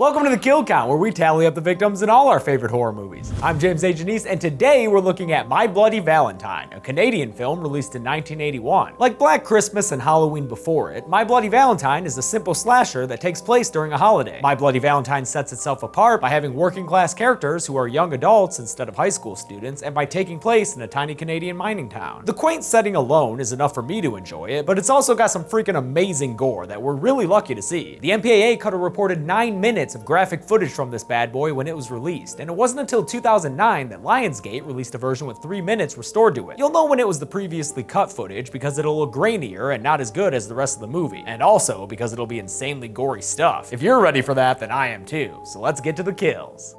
Welcome to the Kill Count, where we tally up the victims in all our favorite horror movies. I'm James A. Janice, and today we're looking at My Bloody Valentine, a Canadian film released in 1981. Like Black Christmas and Halloween before it, My Bloody Valentine is a simple slasher that takes place during a holiday. My Bloody Valentine sets itself apart by having working class characters who are young adults instead of high school students, and by taking place in a tiny Canadian mining town. The quaint setting alone is enough for me to enjoy it, but it's also got some freaking amazing gore that we're really lucky to see. The MPAA cut a reported 9 minutes of graphic footage from this bad boy when it was released, and it wasn't until 2009 that Lionsgate released a version with 3 minutes restored to it. You'll know when it was the previously cut footage because it'll look grainier and not as good as the rest of the movie, and also because it'll be insanely gory stuff. If you're ready for that, then I am too, so let's get to the kills.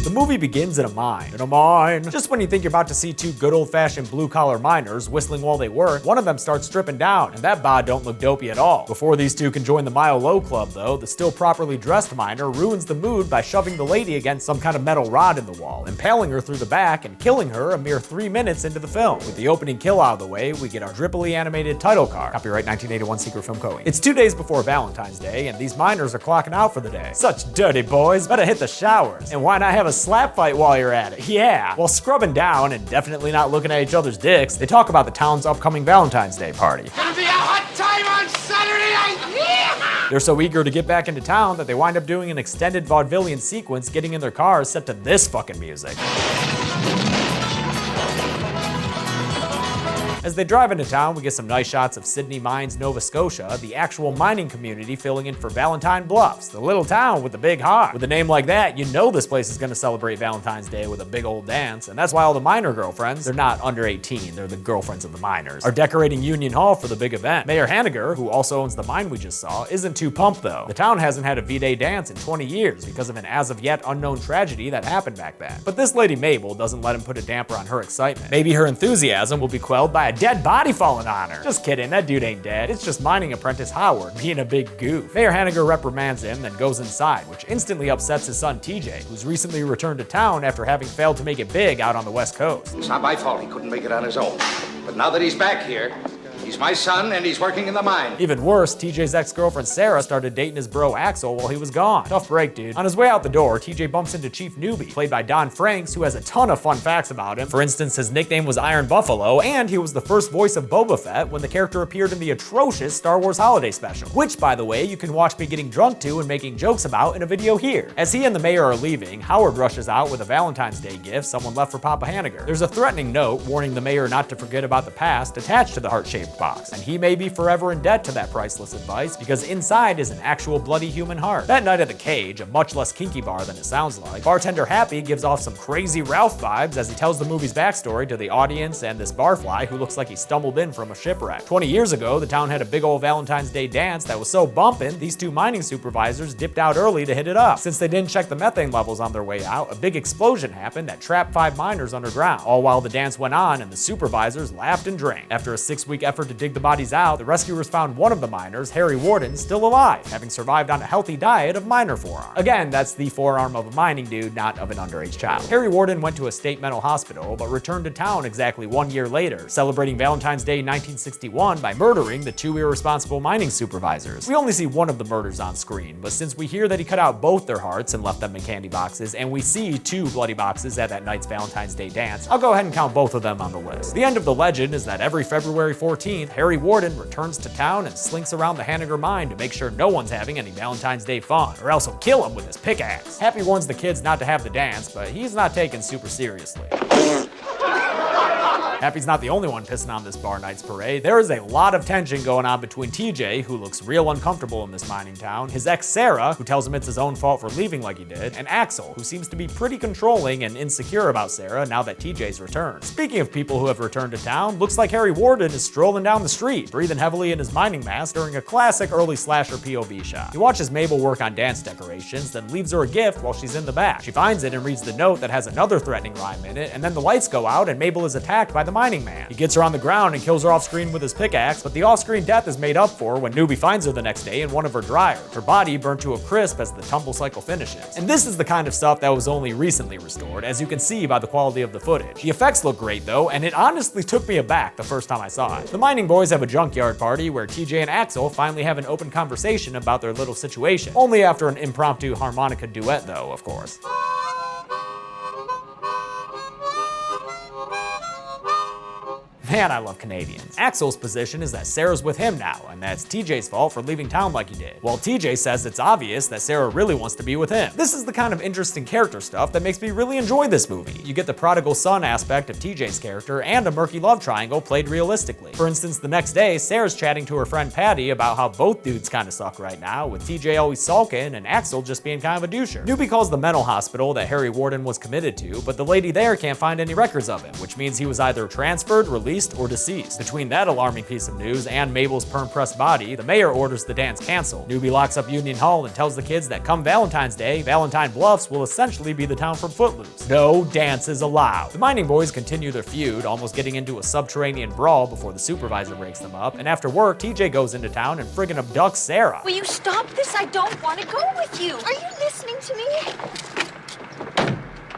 The movie begins in a mine. Just when you think you're about to see two good old-fashioned blue-collar miners whistling while they work, one of them starts stripping down, and that bod don't look dopey at all. Before these two can join the Mile Low Club, though, the still properly dressed miner ruins the mood by shoving the lady against some kind of metal rod in the wall, impaling her through the back and killing her a mere 3 minutes into the film. With the opening kill out of the way, we get our drippily animated title card. Copyright 1981 Secret Film Co. It's 2 days before Valentine's Day, and these miners are clocking out for the day. Such dirty boys, better hit the showers. And why not have a slap fight while you're at it? Yeah. While scrubbing down and definitely not looking at each other's dicks, they talk about the town's upcoming Valentine's Day party. Gonna be a hot time on Saturday night! Yeah! They're so eager to get back into town that they wind up doing an extended vaudevillian sequence getting in their cars set to this fucking music. As they drive into town, we get some nice shots of Sydney Mines, Nova Scotia, the actual mining community filling in for Valentine Bluffs, the little town with the big heart. With a name like that, you know this place is gonna celebrate Valentine's Day with a big old dance, and that's why all the miner girlfriends, they're not under 18, they're the girlfriends of the miners, are decorating Union Hall for the big event. Mayor Hanniger, who also owns the mine we just saw, isn't too pumped though. The town hasn't had a V-Day dance in 20 years because of an as-of-yet unknown tragedy that happened back then. But this lady Mabel doesn't let him put a damper on her excitement. Maybe her enthusiasm will be quelled by a dead body falling on her. Just kidding, that dude ain't dead. It's just mining apprentice Howard being a big goof. Mayor Hanniger reprimands him, then goes inside, which instantly upsets his son TJ, who's recently returned to town after having failed to make it big out on the West Coast. It's not my fault he couldn't make it on his own. But now that he's back here, he's my son and he's working in the mine. Even worse, TJ's ex-girlfriend Sarah started dating his bro Axel while he was gone. Tough break, dude. On his way out the door, TJ bumps into Chief Newbie, played by Don Franks, who has a ton of fun facts about him. For instance, his nickname was Iron Buffalo, and he was the first voice of Boba Fett when the character appeared in the atrocious Star Wars Holiday Special, which, by the way, you can watch me getting drunk to and making jokes about in a video here. As he and the mayor are leaving, Howard rushes out with a Valentine's Day gift someone left for Papa Hanniger. There's a threatening note warning the mayor not to forget about the past attached to the heart-shaped box, and he may be forever in debt to that priceless advice because inside is an actual bloody human heart. That night at the Cage, a much less kinky bar than it sounds like, bartender Happy gives off some crazy Ralph vibes as he tells the movie's backstory to the audience and this barfly who looks like he stumbled in from a shipwreck. 20 years ago, the town had a big old Valentine's Day dance that was so bumpin', these two mining supervisors dipped out early to hit it up. Since they didn't check the methane levels on their way out, a big explosion happened that trapped 5 miners underground, all while the dance went on and the supervisors laughed and drank. After a 6-week effort to dig the bodies out, the rescuers found one of the miners, Harry Warden, still alive, having survived on a healthy diet of miner forearm. Again, that's the forearm of a mining dude, not of an underage child. Harry Warden went to a state mental hospital, but returned to town exactly 1 year later, celebrating Valentine's Day 1961 by murdering the 2 irresponsible mining supervisors. We only see one of the murders on screen, but since we hear that he cut out both their hearts and left them in candy boxes, and we see 2 bloody boxes at that night's Valentine's Day dance, I'll go ahead and count both of them on the list. The end of the legend is that every February 14th, Harry Warden returns to town and slinks around the Hanniger mine to make sure no one's having any Valentine's Day fun, or else he'll kill him with his pickaxe. Happy warns the kids not to have the dance, but he's not taken super seriously. Happy's not the only one pissing on this bar night's parade. There is a lot of tension going on between TJ, who looks real uncomfortable in this mining town, his ex Sarah, who tells him it's his own fault for leaving like he did, and Axel, who seems to be pretty controlling and insecure about Sarah now that TJ's returned. Speaking of people who have returned to town, looks like Harry Warden is strolling down the street, breathing heavily in his mining mask during a classic early slasher POV shot. He watches Mabel work on dance decorations, then leaves her a gift while she's in the back. She finds it and reads the note that has another threatening rhyme in it, and then the lights go out and Mabel is attacked by the mining man. He gets her on the ground and kills her off screen with his pickaxe, but the off-screen death is made up for when Newbie finds her the next day in one of her dryers, her body burnt to a crisp as the tumble cycle finishes. And this is the kind of stuff that was only recently restored, as you can see by the quality of the footage. The effects look great though, and it honestly took me aback the first time I saw it. The mining boys have a junkyard party where TJ and Axel finally have an open conversation about their little situation, only after an impromptu harmonica duet though, of course. Man, I love Canadians. Axel's position is that Sarah's with him now, and that's TJ's fault for leaving town like he did. While TJ says it's obvious that Sarah really wants to be with him. This is the kind of interesting character stuff that makes me really enjoy this movie. You get the prodigal son aspect of TJ's character and a murky love triangle played realistically. For instance, the next day, Sarah's chatting to her friend Patty about how both dudes kinda suck right now, with TJ always sulking and Axel just being kind of a doucher. Newbie calls the mental hospital that Harry Warden was committed to, but the lady there can't find any records of him, which means he was either transferred, released, or deceased. Between that alarming piece of news and Mabel's perm-pressed body, the mayor orders the dance canceled. Newbie locks up Union Hall and tells the kids that come Valentine's Day, Valentine Bluffs will essentially be the town from Footloose. No dances allowed. The mining boys continue their feud, almost getting into a subterranean brawl before the supervisor breaks them up, and after work, TJ goes into town and friggin' abducts Sarah. Will you stop this? I don't want to go with you. Are you listening to me?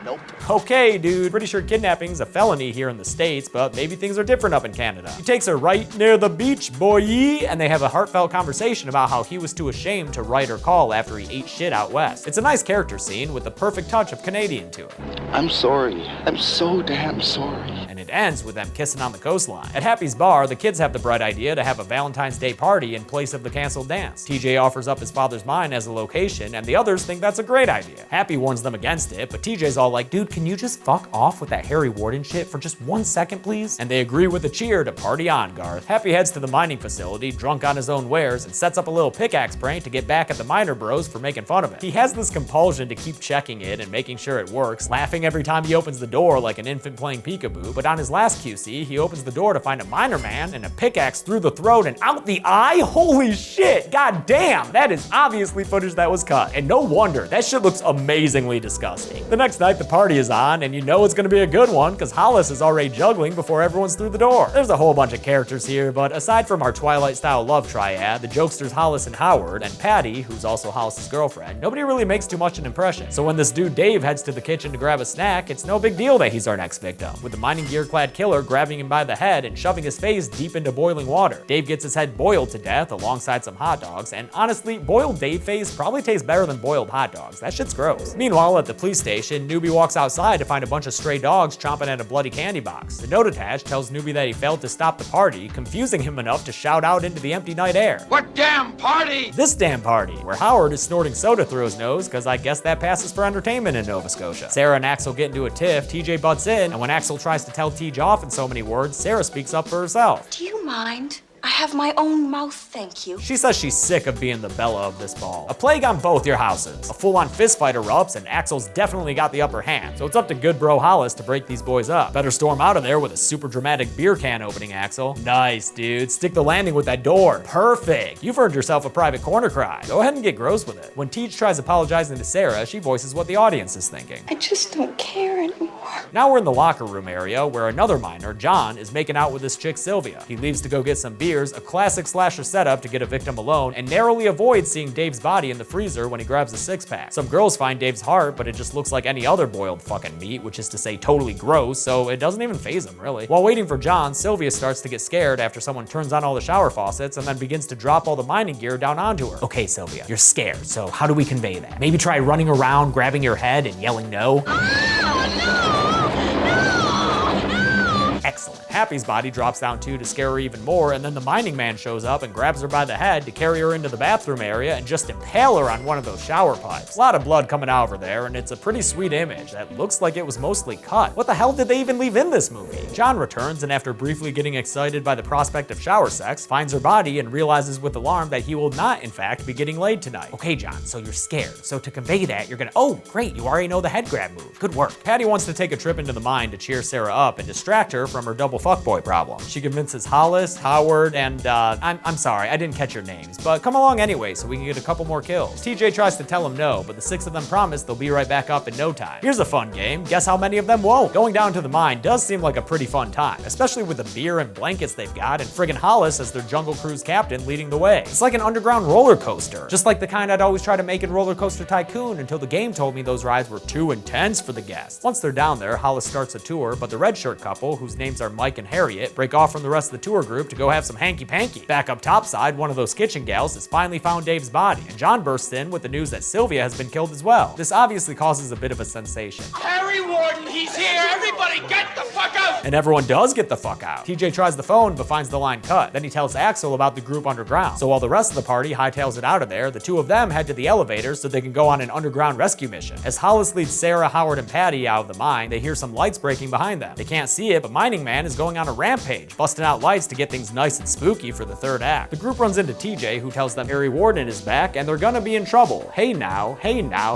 Nope. Okay, dude, pretty sure kidnapping's a felony here in the States, but maybe things are different up in Canada. He takes her right near the beach, boy, and they have a heartfelt conversation about how he was too ashamed to write or call after he ate shit out west. It's a nice character scene with the perfect touch of Canadian to it. I'm sorry. I'm so damn sorry. And it ends with them kissing on the coastline. At Happy's bar, the kids have the bright idea to have a Valentine's Day party in place of the canceled dance. TJ offers up his father's mine as a location, and the others think that's a great idea. Happy warns them against it, but TJ's all like, dude, can you just fuck off with that Harry Warden shit for just 1 second, please? And they agree with a cheer to party on, Garth. Happy heads to the mining facility, drunk on his own wares, and sets up a little pickaxe prank to get back at the miner bros for making fun of him. He has this compulsion to keep checking it and making sure it works, laughing every time he opens the door like an infant playing peekaboo, but on his last QC, he opens the door to find a miner man and a pickaxe through the throat and out the eye? Holy shit, god damn, that is obviously footage that was cut. And no wonder, that shit looks amazingly disgusting. The next night, the party is on, and you know it's gonna be a good one, because Hollis is already juggling before everyone's through the door. There's a whole bunch of characters here, but aside from our Twilight-style love triad, the jokesters Hollis and Howard, and Patty, who's also Hollis's girlfriend, nobody really makes too much an impression. So when this dude Dave heads to the kitchen to grab a snack, it's no big deal that he's our next victim, with the mining gear-clad killer grabbing him by the head and shoving his face deep into boiling water. Dave gets his head boiled to death alongside some hot dogs, and honestly, boiled Dave face probably tastes better than boiled hot dogs. That shit's gross. Meanwhile, at the police station, Newbie walks outside to find a bunch of stray dogs chomping at a bloody candy box. The note attached tells Newbie that he failed to stop the party, confusing him enough to shout out into the empty night air. What damn party? This damn party, where Howard is snorting soda through his nose, because I guess that passes for entertainment in Nova Scotia. Sarah and Axel get into a tiff, TJ butts in, and when Axel tries to tell TJ off in so many words, Sarah speaks up for herself. Do you mind? I have my own mouth, thank you. She says she's sick of being the Bella of this ball. A plague on both your houses. A full-on fistfight erupts, and Axel's definitely got the upper hand, so it's up to good bro Hollis to break these boys up. Better storm out of there with a super dramatic beer can opening, Axel. Nice, dude. Stick the landing with that door. Perfect. You've earned yourself a private corner cry. Go ahead and get gross with it. When Teach tries apologizing to Sarah, she voices what the audience is thinking. I just don't care anymore. Now we're in the locker room area, where another miner, John, is making out with this chick Sylvia. He leaves to go get some beers, a classic slasher setup to get a victim alone, and narrowly avoids seeing Dave's body in the freezer when he grabs a six-pack. Some girls find Dave's heart, but it just looks like any other boiled fucking meat, which is to say totally gross, so it doesn't even faze them, really. While waiting for John, Sylvia starts to get scared after someone turns on all the shower faucets and then begins to drop all the mining gear down onto her. Okay, Sylvia, you're scared, so how do we convey that? Maybe try running around, grabbing your head, and yelling no? Excellent. Happy's body drops down too to scare her even more, and then the mining man shows up and grabs her by the head to carry her into the bathroom area and just impale her on one of those shower pipes. A lot of blood coming out over there, and it's a pretty sweet image that looks like it was mostly cut. What the hell did they even leave in this movie? John returns, and after briefly getting excited by the prospect of shower sex, finds her body and realizes with alarm that he will not, in fact, be getting laid tonight. Okay, John, so you're scared. So to convey that, you're gonna, oh, great, you already know the head grab move. Good work. Patty wants to take a trip into the mine to cheer Sarah up and distract her from her double fuckboy problem. She convinces Hollis, Howard, and I'm sorry, I didn't catch your names, but come along anyway so we can get a couple more kills. TJ tries to tell him no, but the 6 of them promise they'll be right back up in no time. Here's a fun game, guess how many of them won't? Going down to the mine does seem like a pretty fun time, especially with the beer and blankets they've got and friggin' Hollis as their Jungle Cruise captain leading the way. It's like an underground roller coaster, just like the kind I'd always try to make in Roller Coaster Tycoon until the game told me those rides were too intense for the guests. Once they're down there, Hollis starts a tour, but the red shirt couple, whose names are Mike and Harriet, break off from the rest of the tour group to go have some hanky-panky. Back up topside, one of those kitchen gals has finally found Dave's body, and John bursts in with the news that Sylvia has been killed as well. This obviously causes a bit of a sensation. Harry Warden, he's here! Everybody get the fuck out! And everyone does get the fuck out. TJ tries the phone but finds the line cut. Then he tells Axel about the group underground. So while the rest of the party hightails it out of there, the two of them head to the elevator so they can go on an underground rescue mission. As Hollis leads Sarah, Howard, and Patty out of the mine, they hear some lights breaking behind them. They can't see it, but Mining Man is going on a rampage, busting out lights to get things nice and spooky for the third act. The group runs into TJ, who tells them Harry Warden is back and they're gonna be in trouble. Hey now,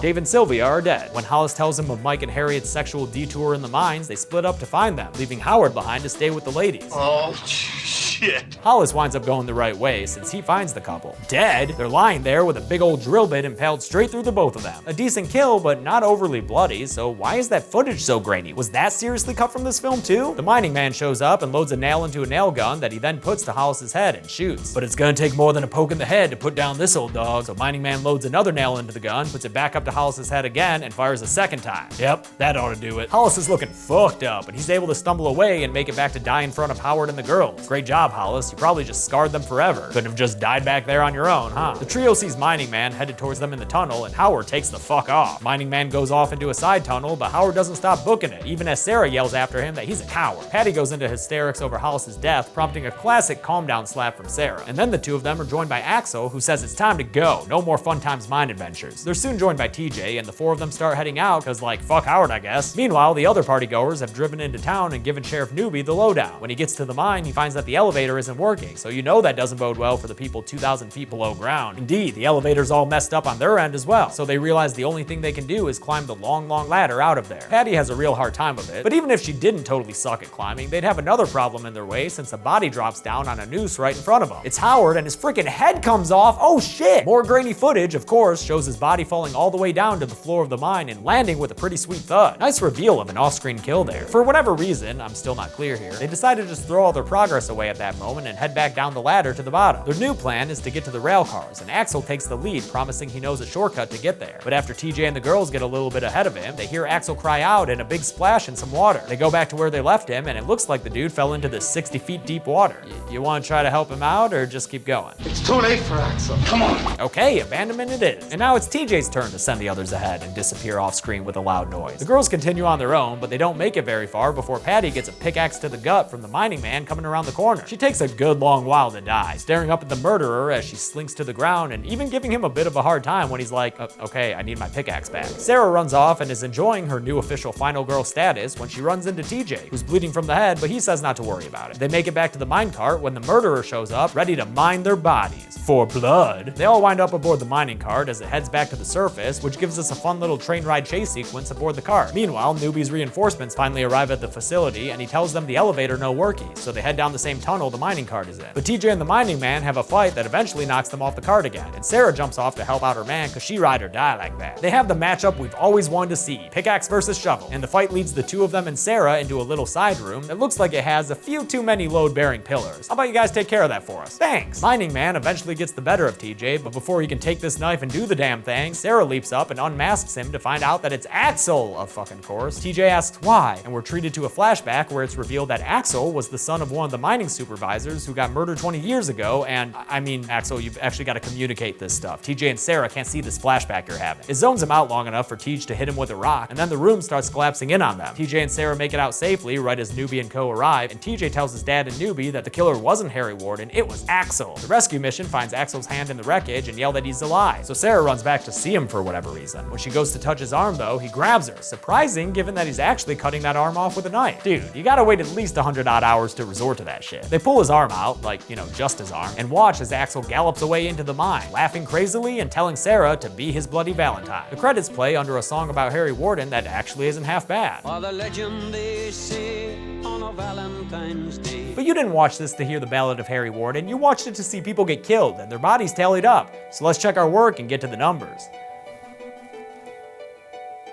Dave and Sylvia are dead. When Hollis tells him of Mike and Harriet's sexual detour in the mines, they split up to find them, leaving Howard behind to stay with the ladies. Oh, shit. Hollis winds up going the right way since he finds the couple. Dead? They're lying there with a big old drill bit impaled straight through the both of them. A decent kill, but not overly bloody, so why is that footage so grainy? Was that seriously cut from this film too? The Mining Man shows up and loads a nail into a nail gun that he then puts to Hollis's head and shoots. But it's gonna take more than a poke in the head to put down this old dog, so Mining Man loads another nail into the gun, puts it back up to Hollis's head again, and fires a second time. Yep, that ought to do it. Hollis is looking fucked up, but he's able to stumble away and make it back to die in front of Howard and the girls. Great job, Hollis. You probably just scarred them forever. Couldn't have just died back there on your own, huh? The trio sees Mining Man headed towards them in the tunnel, and Howard takes the fuck off. Mining Man goes off into a side tunnel, but Howard doesn't stop booking it, even as Sarah yells after him that he's a coward. Patty goes into hysterics over Hollis's death, prompting a classic calm down slap from Sarah. And then the two of them are joined by Axel, who says it's time to go. No more fun times mine adventures. They're soon joined by TJ, and the four of them start heading out, cause like, fuck Howard, I guess. Meanwhile, the other partygoers have driven into town and given Sheriff Newby the lowdown. When he gets to the mine, he finds that the elevator isn't working, so you know that doesn't bode well for the people 2,000 feet below ground. Indeed, the elevator's all messed up on their end as well, so they realize the only thing they can do is climb the long ladder out of there. Patty has a real hard time of it, but even if she didn't totally suck at climbing, they'd have another problem in their way since a body drops down on a noose right in front of them. It's Howard and his freaking head comes off. Oh shit! More grainy footage, of course, shows his body falling all the way down to the floor of the mine and landing with a pretty sweet thud. Nice reveal of an off-screen kill there. For whatever reason, I'm still not clear here, they decided to just throw all their progress away at that moment and head back down the ladder to the bottom. Their new plan is to get to the rail cars, and Axel takes the lead, promising he knows a shortcut to get there. But after TJ and the girls get a little bit ahead of him, they hear Axel cry out and a big splash in some water. They go back to where they left him, and it looks like the dude fell into this 60 feet deep water. You want to try to help him out, or just keep going? It's too late for Axel. Come on. Okay, abandonment it is. And now it's TJ's turn to send the others ahead and disappear off screen with a loud noise. The girls continue on their own, but they don't make it very far before Patty gets a pickaxe to the gut from the Mining Man coming around the corner. She takes a good long while to die, staring up at the murderer as she slinks to the ground and even giving him a bit of a hard time when he's like, okay, I need my pickaxe back. Sarah runs off and is enjoying her new official final girl status when she runs into TJ, who's bleeding from the head, but he says not to worry about it. They make it back to the minecart when the murderer shows up, ready to mine their bodies for blood. They all wind up aboard the mining cart as it heads back to the surface, which gives us a fun little train ride chase sequence aboard the cart. Meanwhile, Newbie's reinforcements finally arrive at the facility and he tells them the elevator no worky, so they head down the same tunnel the mining cart is in. But TJ and the Mining Man have a fight that eventually knocks them off the cart again, and Sarah jumps off to help out her man cause she ride or die like that. They have the matchup we've always wanted to see, pickaxe versus shovel, and the fight leads the two of them and Sarah into a little side room that looks like it has a few too many load-bearing pillars. How about you guys take care of that for us? Thanks! Mining Man eventually gets the better of TJ, but before he can take this knife and do the damn thing, Sarah leaps up and unmasks him to find out that it's Axel, of fucking course. TJ asks why, and we're treated to a flashback where it's revealed that Axel was the son of one of the mining supervisors who got murdered 20 years ago, and I mean, Axel, you've actually got to communicate this stuff. TJ and Sarah can't see this flashback you're having. It zones him out long enough for TJ to hit him with a rock, and then the room starts collapsing in on them. TJ and Sarah make it out safely right as Newbie and co arrive, and TJ tells his dad and Newbie that the killer wasn't Harry Warden, it was Axel. The rescue mission finds Axel's hand in the wreckage and yell that he's alive, so Sarah runs back to see him for whatever reason. When she goes to touch his arm though, he grabs her. Surprising given that he's actually cutting that arm off with a knife. Dude, you gotta wait at least 100 odd hours to resort to that shit. They pull his arm out, like, you know, just his arm, and watch as Axel gallops away into the mine, laughing crazily and telling Sarah to be his bloody Valentine. The credits play under a song about Harry Warden that actually isn't half bad. Or the legend they say on a Valentine's Day. But you didn't watch this to hear the Ballad of Harry Warden, you watched it to see people get killed and their bodies tallied up. So let's check our work and get to the numbers.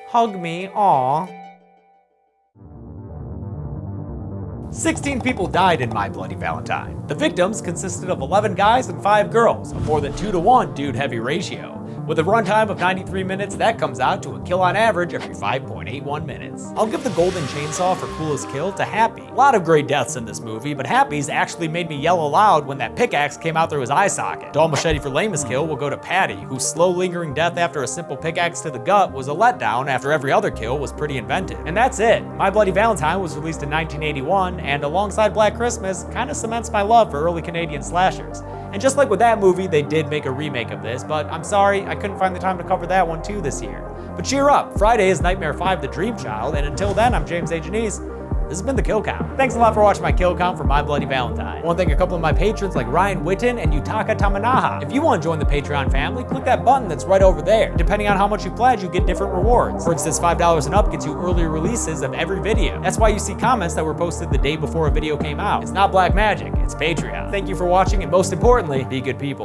Hug me, aw. 16 people died in My Bloody Valentine. The victims consisted of 11 guys and 5 girls, a more than 2-to-1 dude-heavy ratio. With a runtime of 93 minutes, that comes out to a kill on average every 5.81 minutes. I'll give the golden chainsaw for coolest kill to Happy. A lot of great deaths in this movie, but Happy's actually made me yell aloud when that pickaxe came out through his eye socket. Dull machete for lamest kill will go to Patty, whose slow lingering death after a simple pickaxe to the gut was a letdown after every other kill was pretty inventive. And that's it. My Bloody Valentine was released in 1981, and alongside Black Christmas, kinda cements my love for early Canadian slashers. And just like with that movie, they did make a remake of this, but I'm sorry, I couldn't find the time to cover that one too this year. But cheer up, Friday is Nightmare 5 The Dream Child, and until then, I'm James A. Janice. This has been The Kill Count. Thanks a lot for watching my kill count for My Bloody Valentine. I want to thank a couple of my patrons like Ryan Witten and Yutaka Tamanaha. If you want to join the Patreon family, click that button that's right over there. Depending on how much you pledge, you get different rewards. For instance, $5 and up gets you early releases of every video. That's why you see comments that were posted the day before a video came out. It's not black magic, it's Patreon. Thank you for watching, and most importantly, be good people.